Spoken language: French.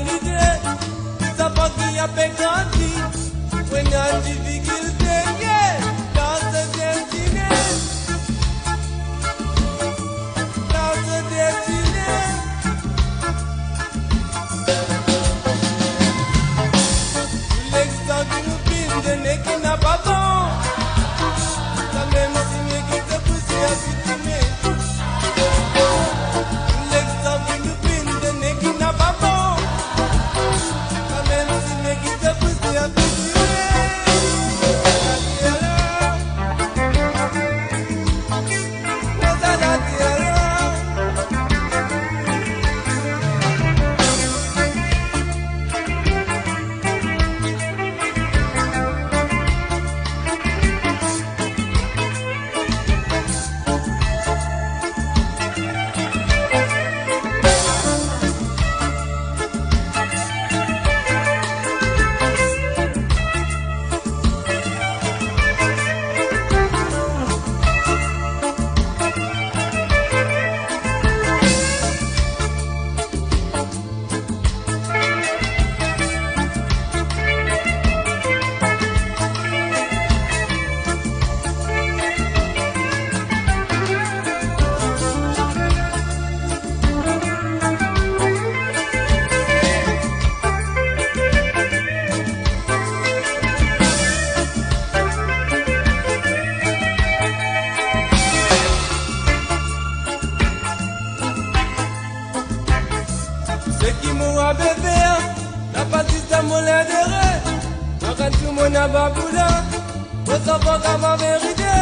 validé, ça pas qu'il y a pas grandi, on a une difficulté, dans ce destiné, dans ce destiné. L'extend qui nous pine de nez qui n'a pas bon, la même signe qui te pousse à supprimer. Ce qui m'a bébé, la partie de mon adhéré, quand tout le monde a baboula, faut savoir qu'à ma vérité.